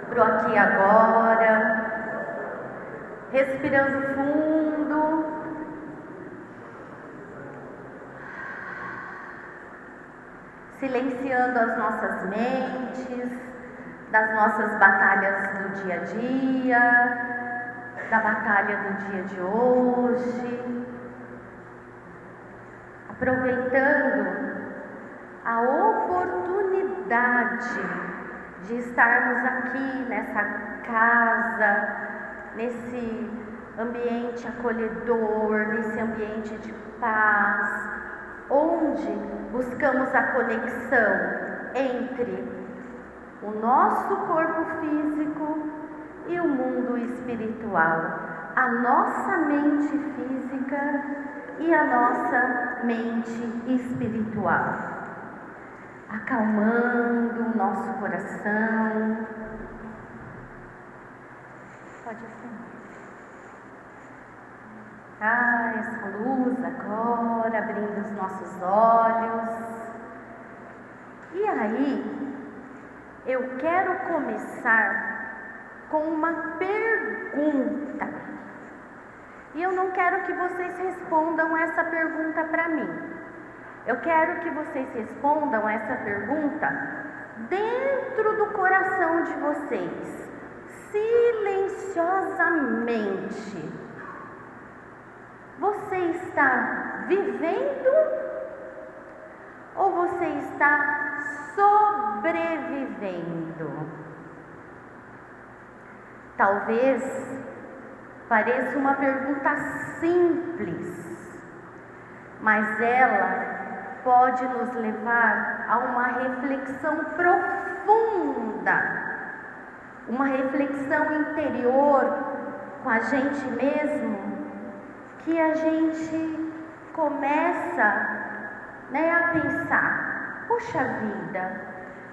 pro aqui e agora, respirando fundo, silenciando as nossas mentes, das nossas batalhas do dia a dia, da batalha do dia de hoje, aproveitando a oportunidade de estarmos aqui nessa casa, nesse ambiente acolhedor, nesse ambiente de paz, onde buscamos a conexão entre o nosso corpo físico e o mundo espiritual, a nossa mente física e a nossa mente espiritual, acalmando o nosso coração. Pode acender. Essa luz agora abrindo os nossos olhos. E aí, eu quero começar com uma pergunta. E eu não quero que vocês respondam essa pergunta para mim. Eu quero que vocês respondam essa pergunta dentro do coração de vocês, silenciosamente. Você está vivendo ou você está sobrevivendo? Talvez pareça uma pergunta simples, mas ela pode nos levar a uma reflexão profunda, uma reflexão interior com a gente mesmo, que a gente começa, a pensar: puxa vida,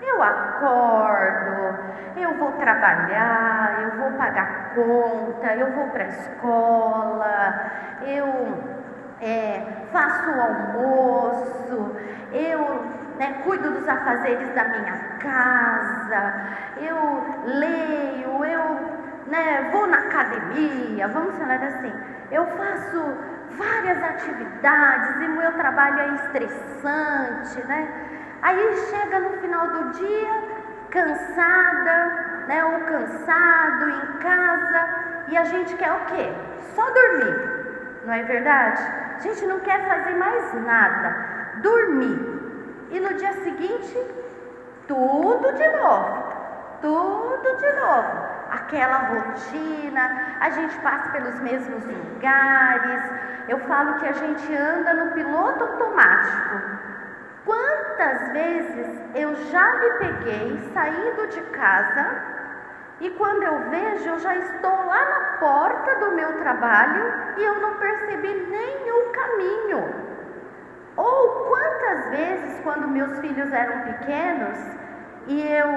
eu acordo, eu vou trabalhar, eu vou pagar conta, eu vou para a escola, eu faço o almoço, eu cuido dos afazeres da minha casa, eu leio, eu vou na academia, vamos falar assim, eu faço várias atividades e meu trabalho é estressante, Aí chega no final do dia, cansada, ou cansado em casa, e a gente quer o quê? Só dormir, não é verdade? A gente não quer fazer mais nada, dormir. E no dia seguinte, tudo de novo. Aquela rotina, a gente passa pelos mesmos lugares. Eu falo que a gente anda no piloto automático. Quantas vezes eu já me peguei saindo de casa e quando eu vejo eu já estou lá na porta do meu trabalho e eu não percebi nem o caminho. Ou quantas vezes quando meus filhos eram pequenos e eu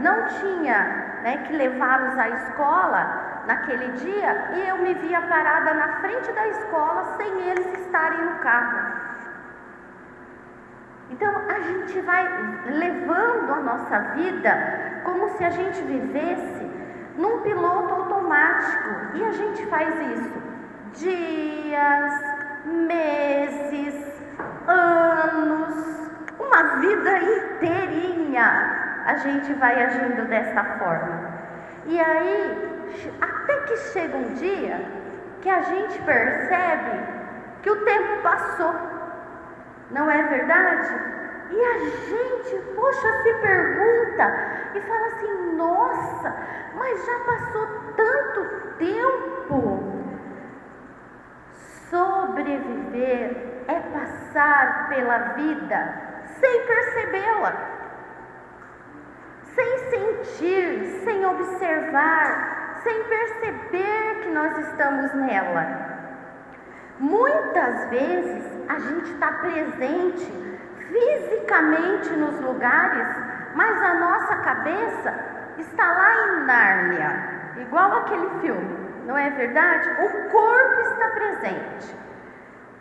não tinha que levá-los à escola naquele dia e eu me via parada na frente da escola sem eles estarem no carro. Então a gente vai levando a nossa vida como se a gente vivesse num piloto automático, e a gente faz isso dias, meses, anos, uma vida inteirinha a gente vai agindo dessa forma. E aí, até que chega um dia que a gente percebe que o tempo passou, não é verdade? E a gente, se pergunta e fala assim: nossa, mas já passou tanto tempo. Sobreviver é passar pela vida sem percebê-la, sem sentir, sem observar, sem perceber que nós estamos nela. Muitas vezes a gente está presente fisicamente nos lugares, mas a nossa cabeça está lá em Nárnia, igual aquele filme, não é verdade? O corpo está presente.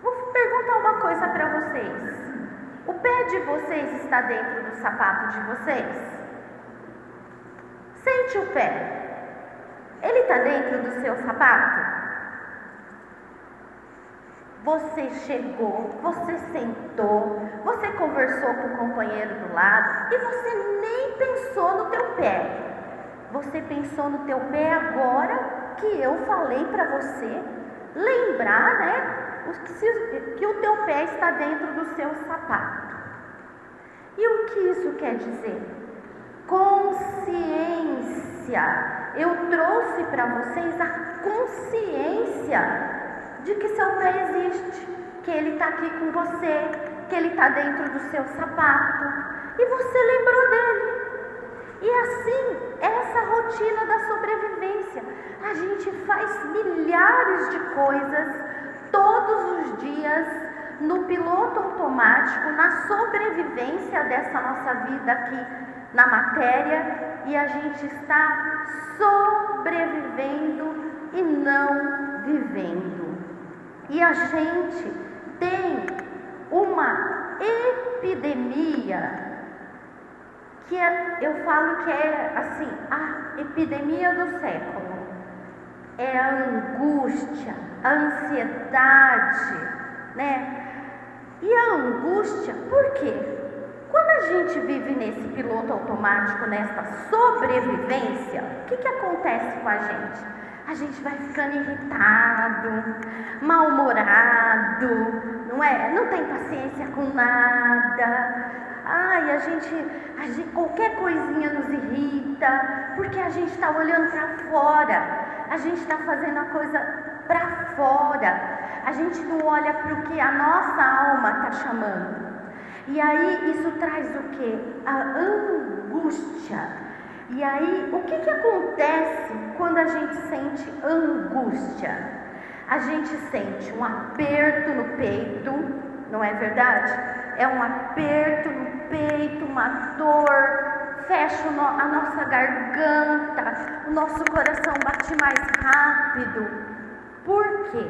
Vou perguntar uma coisa para vocês: o pé de vocês está dentro do sapato de vocês? Sente o pé. Ele está dentro do seu sapato? Você chegou, você sentou, você conversou com o companheiro do lado e você nem pensou no teu pé. Você pensou no teu pé agora que eu falei para você lembrar, né, que o teu pé está dentro do seu sapato. E o que isso quer dizer? Consciência. Eu trouxe para vocês a consciência de que seu pé existe, que ele está aqui com você, que ele está dentro do seu sapato, e você lembrou dele. E assim, essa rotina da sobrevivência, a gente faz milhares de coisas todos os dias no piloto automático, na sobrevivência dessa nossa vida aqui na matéria, e a gente está sobrevivendo e não vivendo. E a gente tem uma epidemia que eu falo que é assim, a epidemia do século. É a angústia, a ansiedade, né? E a angústia, por quê? Quando a gente vive nesse piloto automático, nessa sobrevivência, o que acontece com a gente? A gente vai ficando irritado, mal-humorado, não é? Não tem paciência com nada. Ai, a gente qualquer coisinha nos irrita, porque a gente está olhando para fora, a gente está fazendo a coisa para fora, a gente não olha para o que a nossa alma está chamando. E aí isso traz o quê? A angústia. E aí, o que acontece quando a gente sente angústia? A gente sente um aperto no peito, não é verdade? É um aperto no peito, uma dor, fecha a nossa garganta, o nosso coração bate mais rápido. Por quê?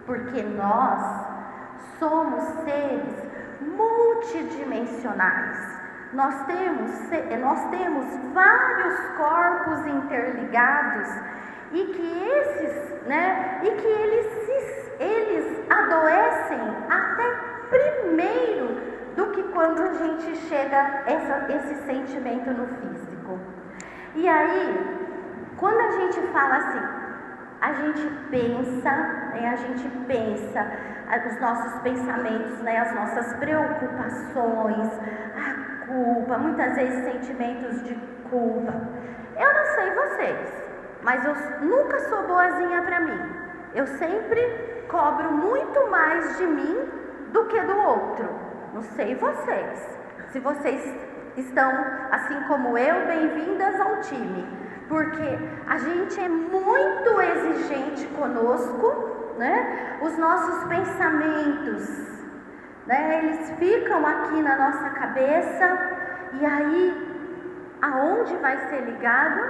Porque nós somos seres multidimensionais. Nós temos vários corpos interligados e que eles adoecem até primeiro do que quando a gente chega a esse sentimento no físico. E aí, quando a gente fala assim, a gente pensa os nossos pensamentos, né, as nossas preocupações, a culpa, muitas vezes sentimentos de culpa. Eu não sei vocês, mas eu nunca sou boazinha para mim. Eu sempre cobro muito mais de mim do que do outro. Não sei vocês. Se vocês estão, assim como eu, bem-vindas ao time. Porque a gente é muito exigente conosco, né? Os nossos pensamentos, né? Eles ficam aqui na nossa cabeça e aí, aonde vai ser ligado?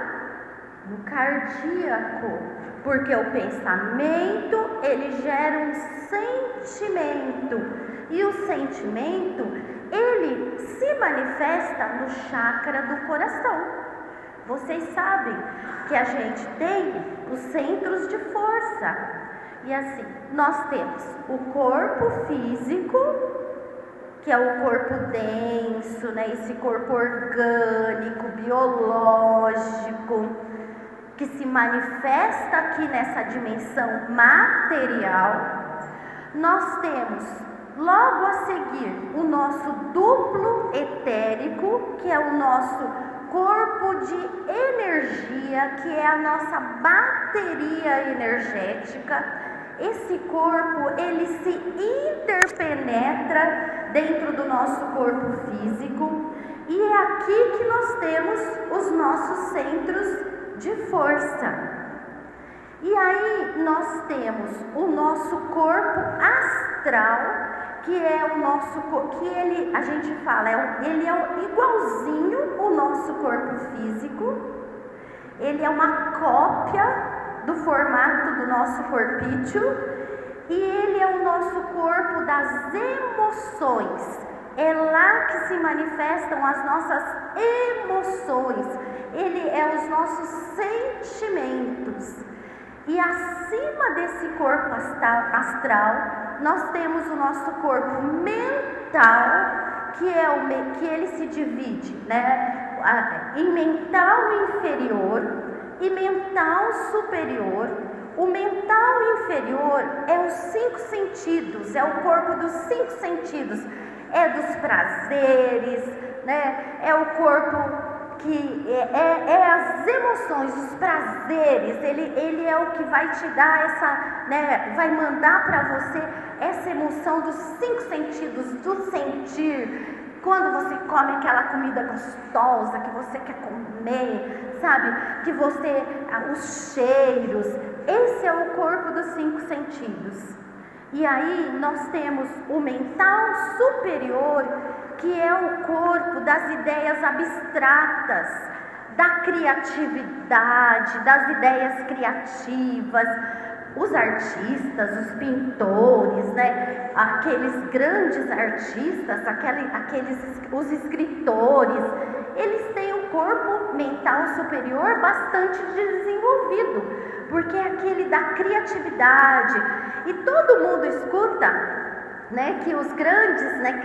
No cardíaco, porque o pensamento, ele gera um sentimento e o sentimento, ele se manifesta no chakra do coração. Vocês sabem que a gente tem os centros de força. E assim, nós temos o corpo físico, que é o corpo denso, né? Esse corpo orgânico, biológico, que se manifesta aqui nessa dimensão material. Nós temos logo a seguir o nosso duplo etérico, que é o nosso corpo de energia, que é a nossa bateria energética. Esse corpo, ele se interpenetra dentro do nosso corpo físico e é aqui que nós temos os nossos centros de força. E aí nós temos o nosso corpo astral, que é o nosso corpo, que ele, a gente fala, ele é igualzinho o nosso corpo físico, ele é uma cópia do formato do nosso corpício e ele é o nosso corpo das emoções. É lá que se manifestam as nossas emoções. Ele é E acima desse corpo astral, nós temos o nosso corpo mental, que ele se divide, né, em mental inferior e mental superior. O mental inferior é os 5 sentidos, é o corpo dos 5 sentidos, é dos prazeres, né? É o corpo que é as emoções, os prazeres. Ele é o que vai te dar essa, né? Vai mandar para você essa emoção dos 5 sentidos, do sentir. Quando você come aquela comida gostosa que você quer comer, sabe? Que você, os cheiros, esse é o corpo dos 5 sentidos. E aí nós temos o mental superior, que é o corpo das ideias abstratas, da criatividade, das ideias criativas. Os artistas, os pintores, né? Aqueles grandes artistas, os escritores, eles têm um corpo mental superior bastante desenvolvido, porque é aquele da criatividade. E todo mundo escuta, né, que os grandes, né,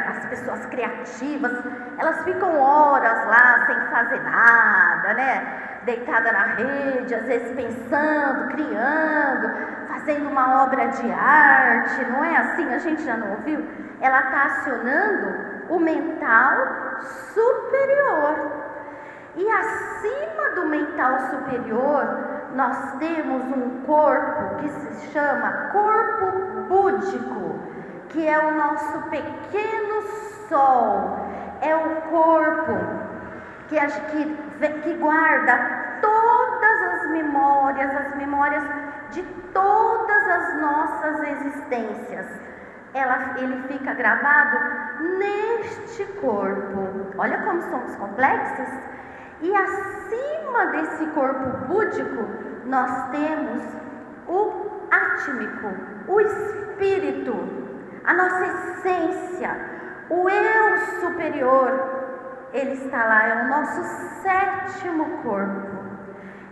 as pessoas criativas, elas ficam horas lá sem fazer nada, né? Deitada na rede, às vezes pensando, criando, fazendo uma obra de arte, não é assim? A gente já não ouviu? Ela está acionando o mental superior. E acima do mental superior, nós temos um corpo que se chama corpo búdico, que é o nosso pequeno sol, é o corpo que guarda todas as memórias de todas as nossas existências. Ele fica gravado neste corpo. Olha como somos complexos. E acima desse corpo búdico, nós temos o átmico, o espírito, a nossa essência, o eu superior. Ele está lá, é o nosso 7º corpo.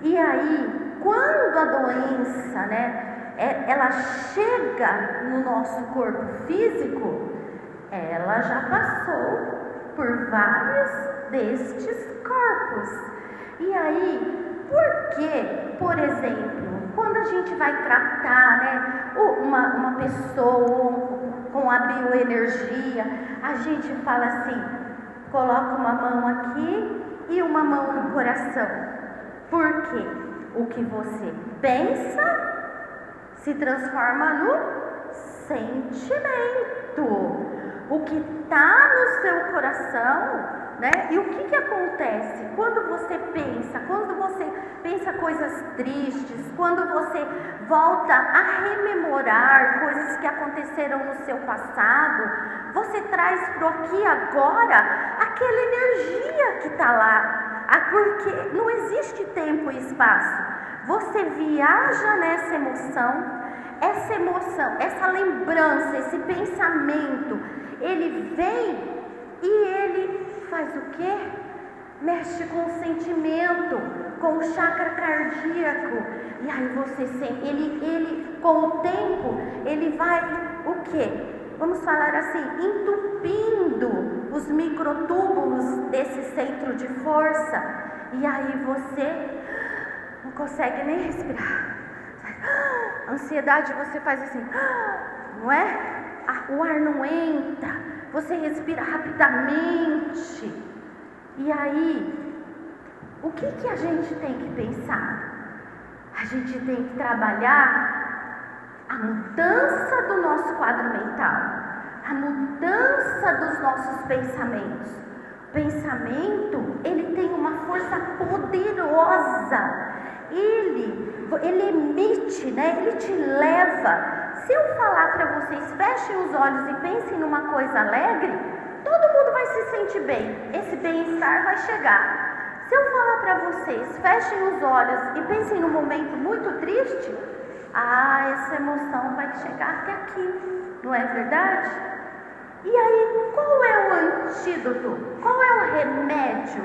E aí, quando a doença, né, ela chega no nosso corpo físico, ela já passou por vários destes corpos. E aí, por que, por exemplo, quando a gente vai tratar, né, uma pessoa com a bioenergia, a gente fala assim: coloca uma mão aqui e uma mão no coração. Por quê? O que você pensa se transforma no sentimento. O que está no seu coração, né? E o que acontece quando você pensa coisas tristes, quando você volta a rememorar coisas que aconteceram no seu passado, você traz para o aqui e agora aquela energia que está lá. Porque não existe tempo e espaço. Você viaja nessa emoção, essa lembrança, esse pensamento, ele vem e ele faz o quê? Mexe com o sentimento, com o chakra cardíaco. E aí você sente, ele com o tempo, ele vai o quê? Vamos falar assim, entupindo os microtúbulos desse centro de força. E aí você não consegue nem respirar. A ansiedade, você faz assim, não é? O ar não entra, você respira rapidamente. E aí, o que a gente tem que pensar? A gente tem que trabalhar a mudança do nosso quadro mental, a mudança dos nossos pensamentos. O pensamento, ele tem uma força poderosa. Ele emite, né? Ele te leva. Se eu falar para vocês, fechem os olhos e pensem numa coisa alegre, todo mundo vai se sentir bem. Esse bem-estar vai chegar. Se eu falar para vocês, fechem os olhos e pensem num momento muito triste, essa emoção vai chegar até aqui. Não é verdade? E aí, qual é o antídoto? Qual é o remédio?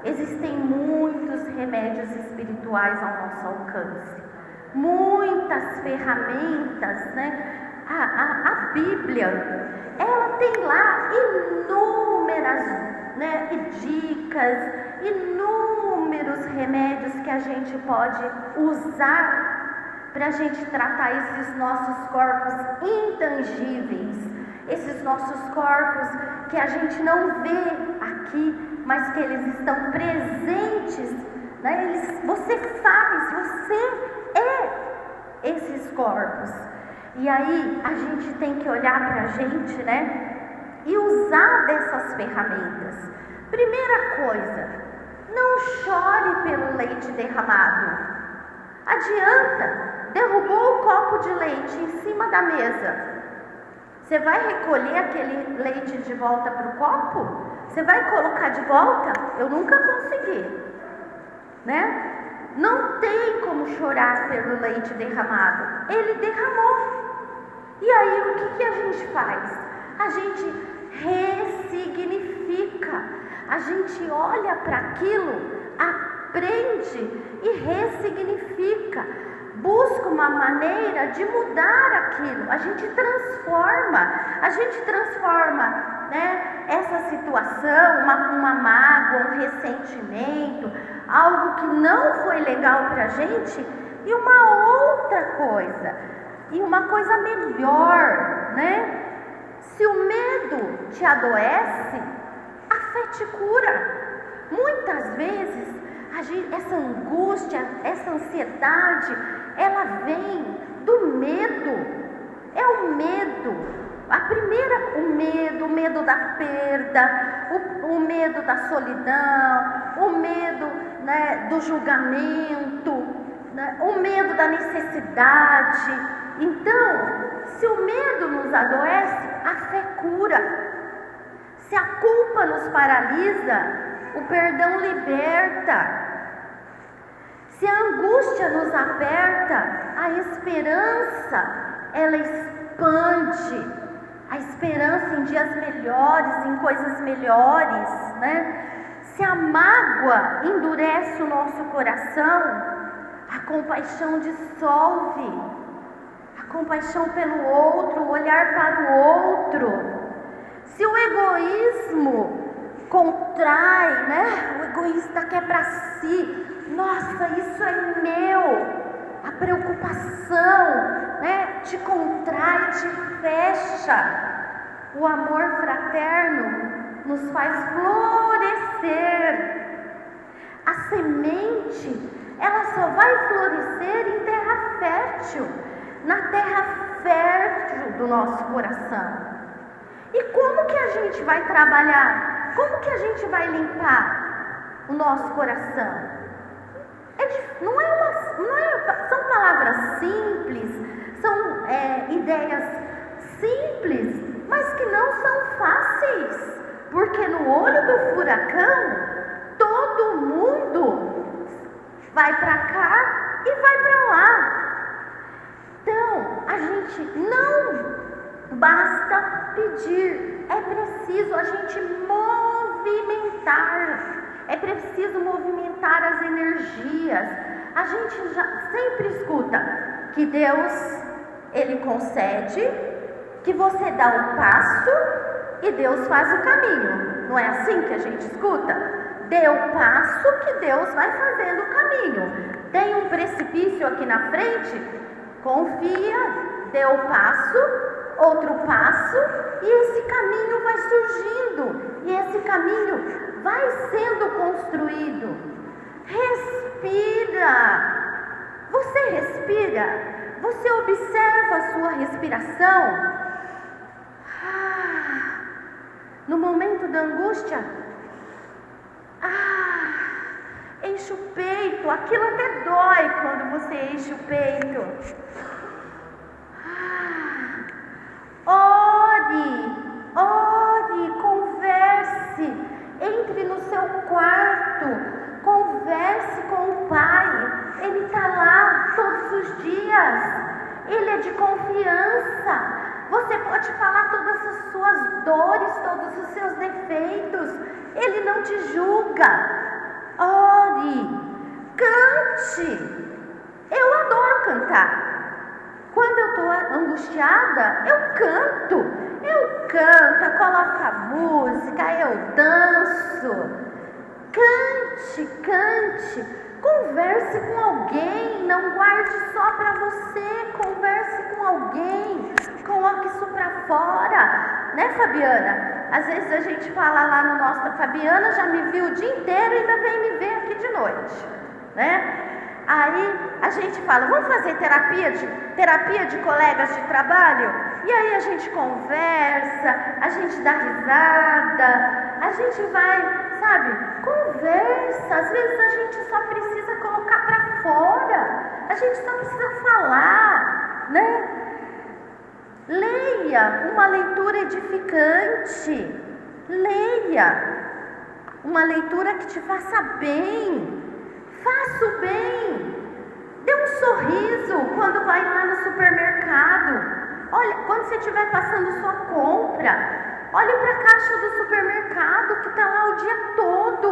existem muitos remédios espirituais ao nosso alcance, muitas ferramentas, né? A Bíblia, ela tem lá inúmeras, né, dicas, inúmeros remédios que a gente pode usar para a gente tratar esses nossos corpos intangíveis, esses nossos corpos que a gente não vê aqui, mas que eles estão presentes, né? Você é esses corpos. E aí a gente tem que olhar para a gente, né? E usar dessas ferramentas. Primeira coisa, não chore pelo leite derramado. Adianta, derrubou o copo de leite em cima da mesa. Você vai recolher aquele leite de volta para o copo? Você vai colocar de volta? Eu nunca consegui, né? Não tem como chorar pelo leite derramado. Ele derramou. E aí o que a gente faz? A gente ressignifica. A gente olha para aquilo, aprende e ressignifica. Busca uma maneira de mudar aquilo. A gente transforma, né, essa situação, uma mágoa, um ressentimento, algo que não foi legal para a gente, e uma outra coisa, e uma coisa melhor, né? Se o medo te adoece, a fé te cura. Muitas vezes essa angústia, essa ansiedade, ela vem do medo. É o medo. O medo da perda, o medo da solidão, o medo, né, do julgamento, né, o medo da necessidade. Então, se o medo nos adoece, a fé cura. Se a culpa nos paralisa, o perdão liberta. Se a angústia nos aperta, a esperança, ela expande. A esperança em dias melhores, em coisas melhores, né? Se a mágoa endurece o nosso coração, a compaixão dissolve. A compaixão pelo outro, o olhar para o outro. Se o egoísmo contrai, né? O egoísta quer para si. Nossa, isso é meu. A preocupação, né, te contrai, te fecha. O amor fraterno nos faz florescer. A semente, ela só vai florescer em terra fértil, na terra fértil do nosso coração. E como que a gente vai trabalhar? Como que a gente vai limpar o nosso coração? São palavras simples, são ideias simples, mas que não são fáceis, porque no olho do furacão, todo mundo vai para cá e vai para lá. Então, a gente não basta pedir, é preciso a gente movimentar. É preciso movimentar as energias. A gente já sempre escuta que Deus, Ele concede, que você dá o passo e Deus faz o caminho. Não é assim que a gente escuta? Dê o passo que Deus vai fazendo o caminho. Tem um precipício aqui na frente? Confia, dê o passo, outro passo, e esse caminho vai surgindo. E esse caminho vai sendo construído. Respira. Você respira? Você observa a sua respiração? No momento da angústia, enche o peito. Aquilo até dói quando você enche o peito. Ore, converse. Entre no seu quarto, converse com o Pai. Ele está lá todos os dias. Ele é de confiança. Você pode falar todas as suas dores, todos os seus defeitos. Ele não te julga. cante. Eu adoro cantar. Quando eu estou angustiada, eu canto. Eu coloco a música, eu danço. Cante, cante. Converse com alguém, não guarde só para você. Converse com alguém. Coloque isso para fora. Né, Fabiana? Às vezes a gente fala lá no nosso... Fabiana já me viu o dia inteiro e ainda vem me ver aqui de noite. Né? Aí a gente fala, vamos fazer terapia de colegas de trabalho? E aí a gente conversa, a gente dá risada, a gente vai, sabe, conversa. Às vezes a gente só precisa colocar para fora, a gente só precisa falar, né? Leia uma leitura edificante, leia uma leitura que te faça bem. Faça o bem. Dê um sorriso quando vai lá no supermercado. Olha, quando você estiver passando sua compra, olhe para a caixa do supermercado que está lá o dia todo.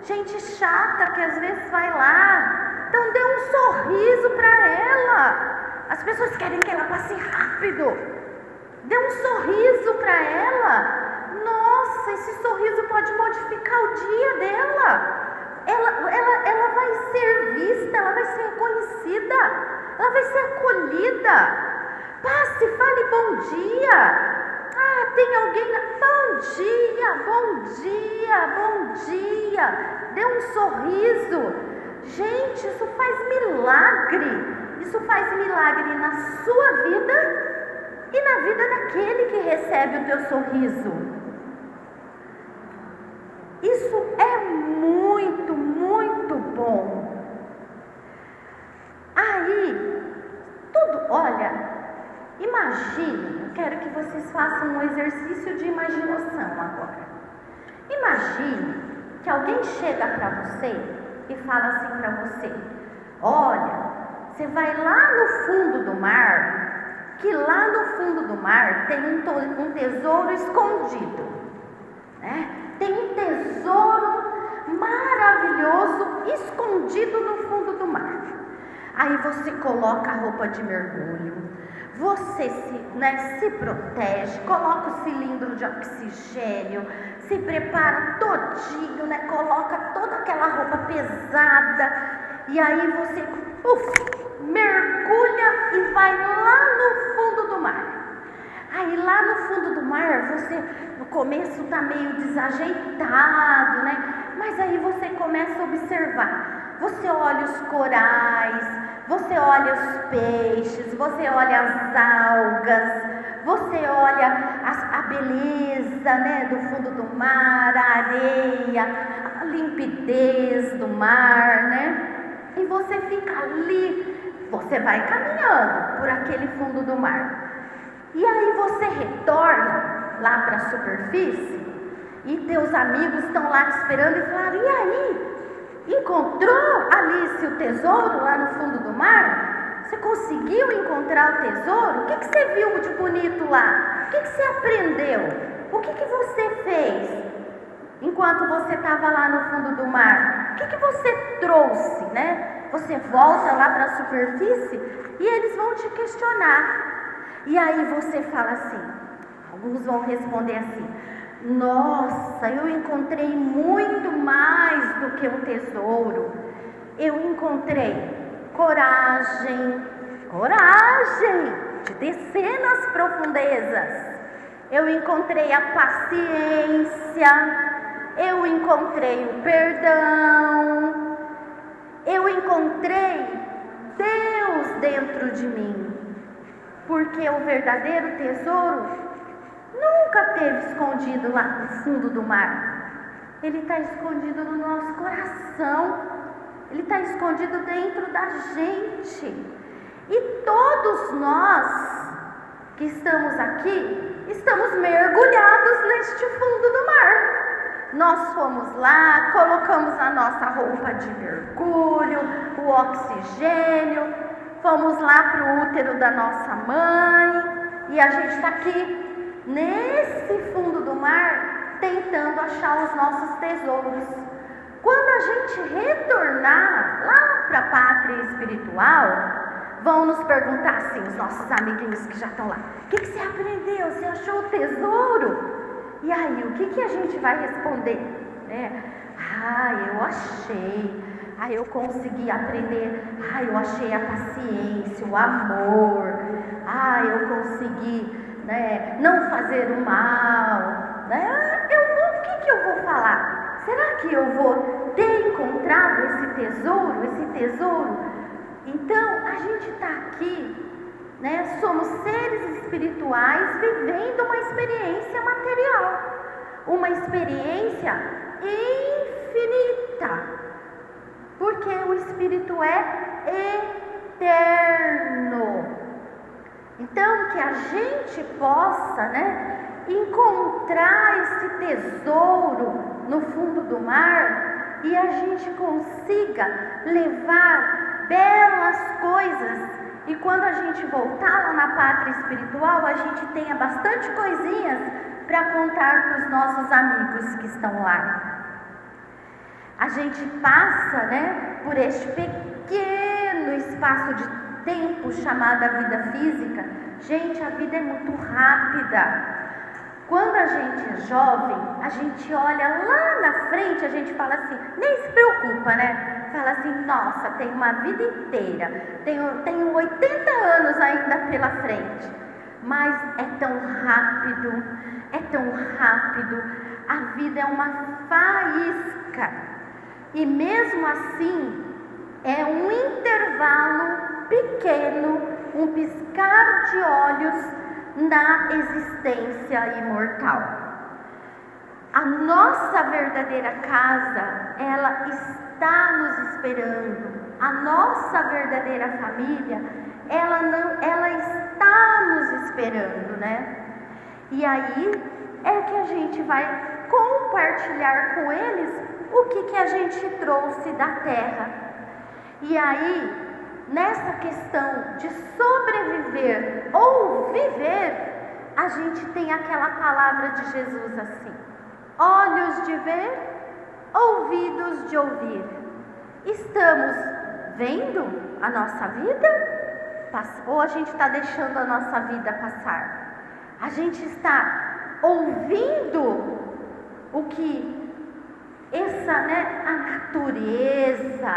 Gente chata que às vezes vai lá. Então dê um sorriso para ela. As pessoas querem que ela passe rápido. Dê um sorriso para ela. Nossa, esse sorriso pode modificar o dia dela. Ela vai ser vista, ela vai ser reconhecida, ela vai ser acolhida. Passe, fale bom dia. Ah, tem alguém lá. Bom dia, bom dia, bom dia. Dê um sorriso. Gente, isso faz milagre. Isso faz milagre na sua vida e na vida daquele que recebe o teu sorriso. Isso é muito, muito bom. Aí, olha, imagine, eu quero que vocês façam um exercício de imaginação agora. Imagine que alguém chega para você e fala assim para você: olha, você vai lá no fundo do mar, que lá no fundo do mar tem um tesouro escondido, né? Tem um tesouro maravilhoso escondido no fundo do mar. Aí você coloca a roupa de mergulho, você se protege, coloca o cilindro de oxigênio, se prepara todinho, né? Coloca toda aquela roupa pesada e aí você mergulha e vai lá no fundo do mar. Aí lá no fundo do mar, você no começo está meio desajeitado, né? Mas aí você começa a observar. Você olha os corais, você olha os peixes, você olha as algas, você olha a beleza, né, do fundo do mar, a areia, a limpidez do mar, né? E você fica ali, você vai caminhando por aquele fundo do mar. E aí você retorna lá para a superfície e teus amigos estão lá te esperando e falaram: e aí? Encontrou, Alice, o tesouro lá no fundo do mar? Você conseguiu encontrar o tesouro? O que você viu de bonito lá? O que você aprendeu? O que você fez enquanto você estava lá no fundo do mar? O que você trouxe, né? Você volta lá para a superfície e eles vão te questionar. E aí você fala assim, alguns vão responder assim: nossa, eu encontrei muito mais do que um tesouro. Eu encontrei coragem de descer nas profundezas. Eu encontrei a paciência, eu encontrei o perdão, eu encontrei Deus dentro de mim. Porque o verdadeiro tesouro nunca esteve escondido lá no fundo do mar. Ele está escondido no nosso coração. Ele está escondido dentro da gente. E todos nós que estamos aqui, estamos mergulhados neste fundo do mar. Nós fomos lá, colocamos a nossa roupa de mergulho, o oxigênio, fomos lá para o útero da nossa mãe e a gente está aqui nesse fundo do mar tentando achar os nossos tesouros. Quando a gente retornar lá para a pátria espiritual, vão nos perguntar assim, os nossos amiguinhos que já estão lá: o que você aprendeu? Você achou o tesouro? E aí, o que a gente vai responder? Eu achei. Eu consegui aprender. Eu achei a paciência, o amor. Eu consegui, não fazer o mal. O que eu vou falar? Será que eu vou ter encontrado esse tesouro? Então, a gente está aqui, somos seres espirituais vivendo uma experiência material, uma experiência infinita, porque o Espírito é eterno. Então, que a gente possa, encontrar esse tesouro no fundo do mar e a gente consiga levar belas coisas, e quando a gente voltar lá na pátria espiritual, a gente tenha bastante coisinhas para contar para os nossos amigos que estão lá. A gente passa, por este pequeno espaço de tempo chamado vida física. Gente, a vida é muito rápida. Quando a gente é jovem, a gente olha lá na frente, a gente fala assim, nem se preocupa, Fala assim, nossa, tem uma vida inteira, tenho 80 anos ainda pela frente. Mas é tão rápido, a vida é uma faísca. E mesmo assim, é um intervalo pequeno, um piscar de olhos na existência imortal. A nossa verdadeira casa, ela está nos esperando. A nossa verdadeira família, ela está nos esperando, E aí é que a gente vai compartilhar com eles o que a gente trouxe da terra. E aí, nessa questão de sobreviver ou viver, a gente tem aquela palavra de Jesus assim: olhos de ver, ouvidos de ouvir. Estamos vendo a nossa vida? Ou a gente está deixando a nossa vida passar? A gente está ouvindo o que a natureza,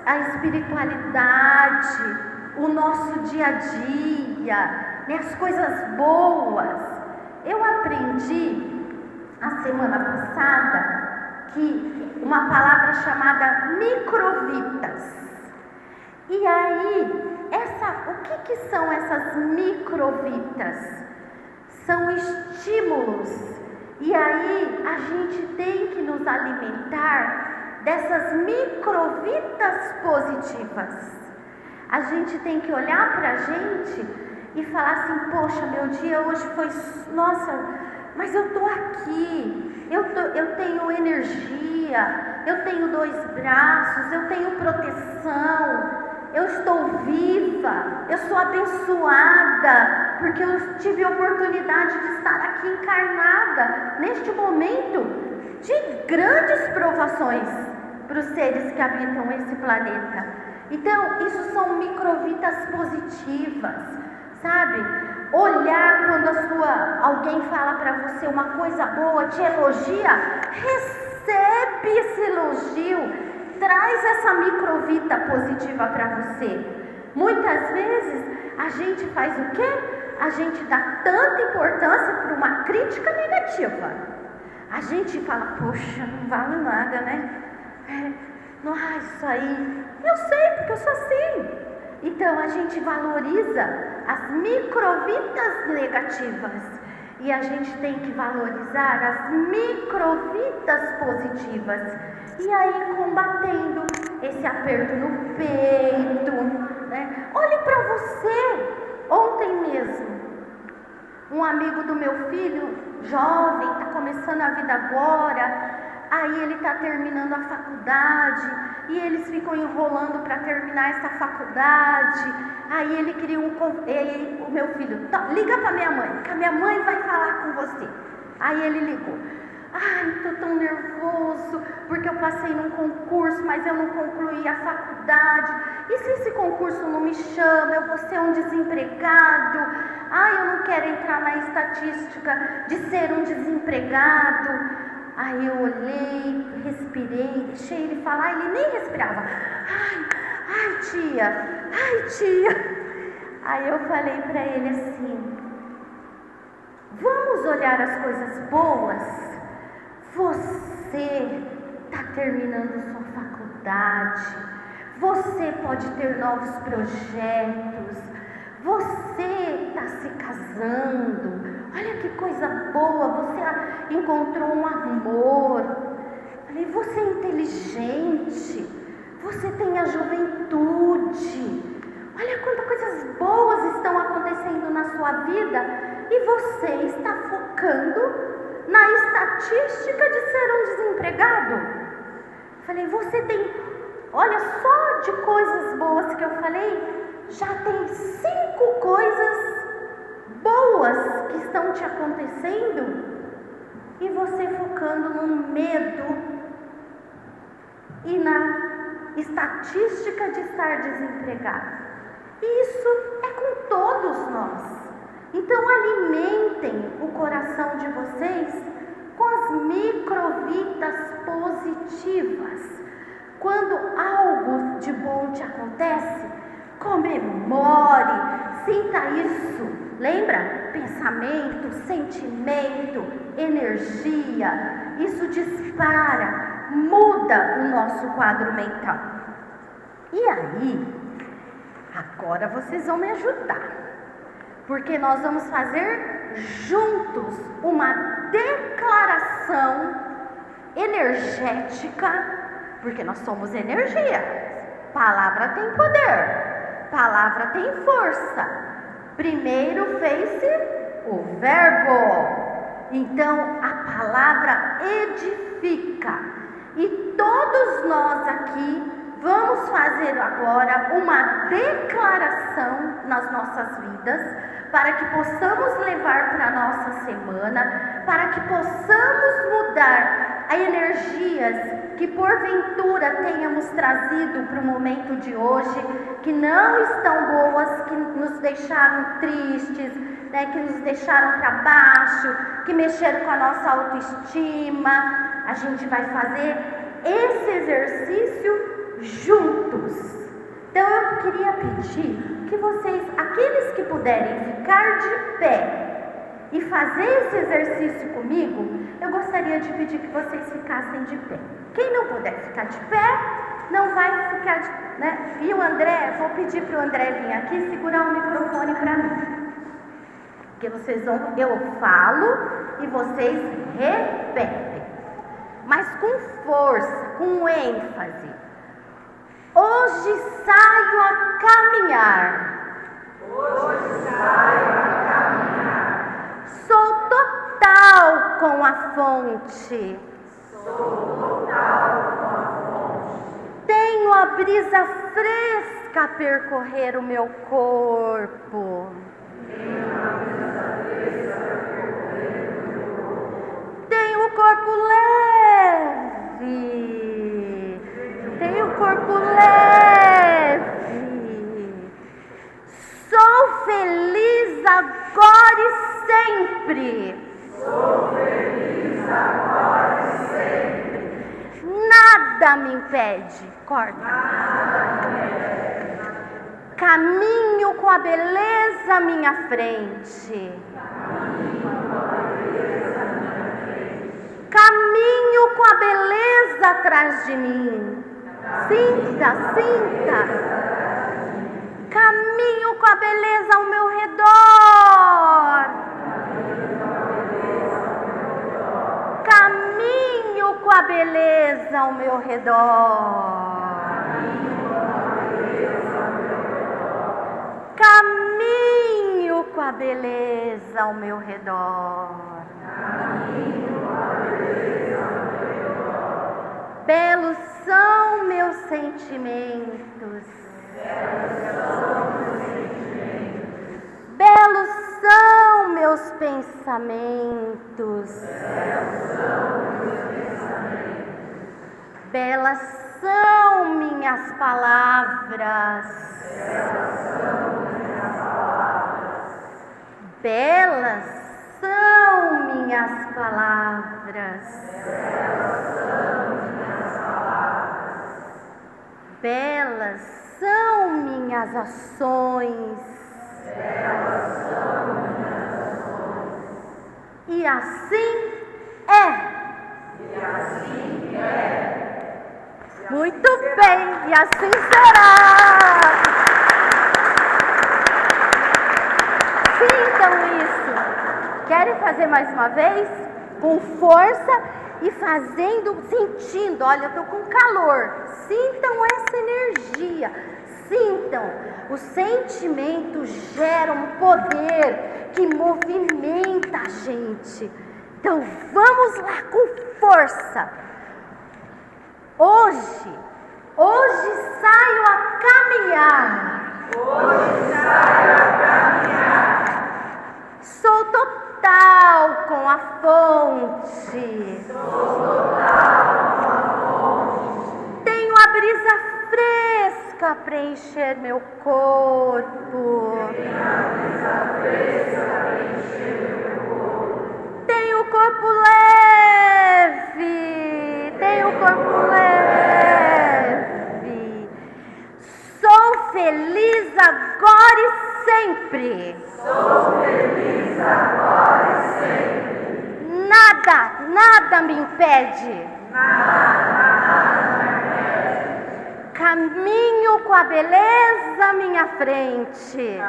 a espiritualidade, o nosso dia a dia, as coisas boas. Eu aprendi a semana passada que uma palavra chamada microvitas. E aí, o que são essas microvitas? São estímulos. E aí, a gente tem que nos alimentar dessas microvitas positivas. A gente tem que olhar para a gente e falar assim: poxa, meu dia hoje foi, nossa, mas eu estou aqui, eu tenho energia, eu tenho 2 braços, eu tenho proteção, eu estou viva, eu sou abençoada, porque eu tive a oportunidade de estar aqui encarnada, neste momento de grandes provações para os seres que habitam esse planeta. Então, isso são microvitas positivas, sabe? Olhar quando alguém fala para você uma coisa boa, te elogia, recebe esse elogio. Traz essa microvita positiva para você. Muitas vezes a gente faz o quê? A gente dá tanta importância para uma crítica negativa. A gente fala: poxa, não vale nada, isso aí, eu sei porque eu sou assim. Então a gente valoriza as microvitas negativas e a gente tem que valorizar as microvitas positivas. E aí, combatendo esse aperto no peito, Olhe para você. Ontem mesmo, um amigo do meu filho, jovem, está começando a vida agora, aí ele está terminando a faculdade, e eles ficam enrolando para terminar essa faculdade. Aí ele queria o meu filho: liga para minha mãe, que a minha mãe vai falar com você. Aí ele ligou: Ai, estou tão nervoso porque eu passei num concurso, mas eu não concluí a faculdade. E se esse concurso não me chama, eu vou ser um desempregado. Ai, eu não quero entrar na estatística de ser um desempregado. Aí eu olhei, respirei, deixei ele falar, ele nem respirava. Ai, tia. Aí eu falei para ele assim: vamos olhar as coisas boas. Você está terminando sua faculdade, você pode ter novos projetos, você está se casando, olha que coisa boa, você encontrou um amor. Falei, você é inteligente, você tem a juventude, olha quantas coisas boas estão acontecendo na sua vida e você está focando na estatística de ser um desempregado. Falei, você tem, olha só de coisas boas que eu falei, já tem 5 coisas boas que estão te acontecendo e você focando no medo e na estatística de estar desempregado. E isso é com todos nós. Então alimentem o coração de vocês com as microvidas positivas. Quando algo de bom te acontece, comemore, sinta isso. Lembra? Pensamento, sentimento, energia. Isso dispara, muda o nosso quadro mental. E aí, agora vocês vão me ajudar. Porque nós vamos fazer juntos uma declaração energética, porque nós somos energia. Palavra tem poder, palavra tem força. Primeiro fez-se o verbo, então a palavra edifica. E todos nós aqui vamos fazer agora uma declaração nas nossas vidas, para que possamos levar para a nossa semana, para que possamos mudar as energias que porventura tenhamos trazido para o momento de hoje, que não estão boas, que nos deixaram tristes, né, que nos deixaram para baixo, que mexeram com a nossa autoestima. A gente vai fazer esse exercício juntos. Então eu queria pedir que vocês, aqueles que puderem ficar de pé e fazer esse exercício comigo, eu gostaria de pedir que vocês ficassem de pé. Quem não puder ficar de pé, não vai ficar de pé, né? E o André, vou pedir para o André vir aqui e segurar o microfone para mim. Porque vocês vão, eu falo e vocês repetem, mas com força, com ênfase. Hoje saio a caminhar. Hoje saio a caminhar. Sou total com a fonte. Sou total com a fonte. Tenho a brisa fresca a percorrer o meu corpo. Tenho a brisa fresca a percorrer o meu corpo. Tenho o corpo leve. Tenho o corpo leve. Sou feliz agora e sempre. Sou feliz agora e sempre. Nada me impede. Corta. Nada me impede. Caminho com a beleza à minha frente. Caminho com a beleza atrás de mim. Sinta. Caminho com a beleza ao meu redor. Caminho com a beleza ao meu redor. Caminho com a beleza ao meu redor. Belos são meus sentimentos. Belos são meus pensamentos. Belas são minhas palavras. Belas são minhas palavras. Belas são minhas ações. E assim é. Muito bem, e assim será. Sintam isso. Querem fazer mais uma vez? Com força e fazendo, sentindo. Olha, eu estou com calor. Sintam essa energia. Sintam. O sentimento gera um poder que movimenta a gente. Então vamos lá com força. Hoje saio a caminhar. Sou total com a fonte. Tenho a brisa fresca para encher meu corpo. Tenho o corpo leve. Tenho o corpo leve. Sou feliz agora e sempre. Nada me impede. Caminho com a beleza à minha frente.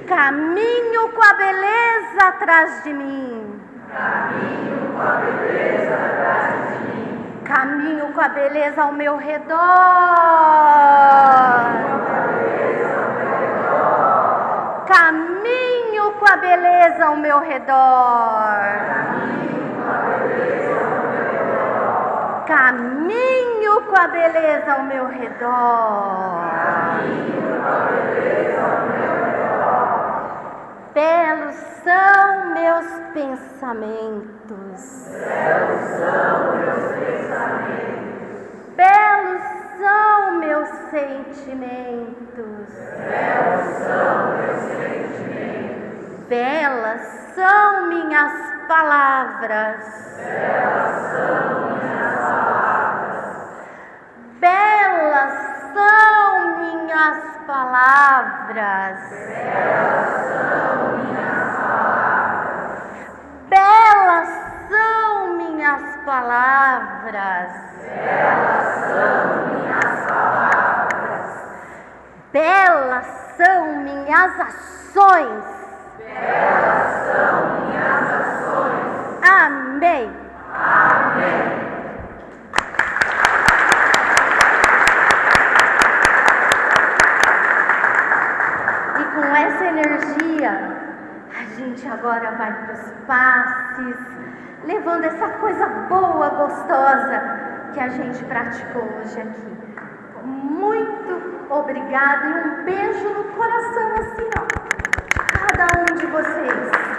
Caminho com a beleza atrás de mim. Caminho com a beleza ao meu redor. Caminho com a beleza ao meu redor. Caminho com a beleza ao meu redor. Belos são meus pensamentos. Belos são meus sentimentos. Belas são minhas palavras. Belas são minhas palavras. Belas são minhas palavras. Belas são minhas ações. Amém. E com essa energia, a gente agora vai para os passes, levando essa coisa boa, gostosa que a gente praticou hoje aqui. Muito obrigada e um beijo no coração assim, ó, cada um de vocês.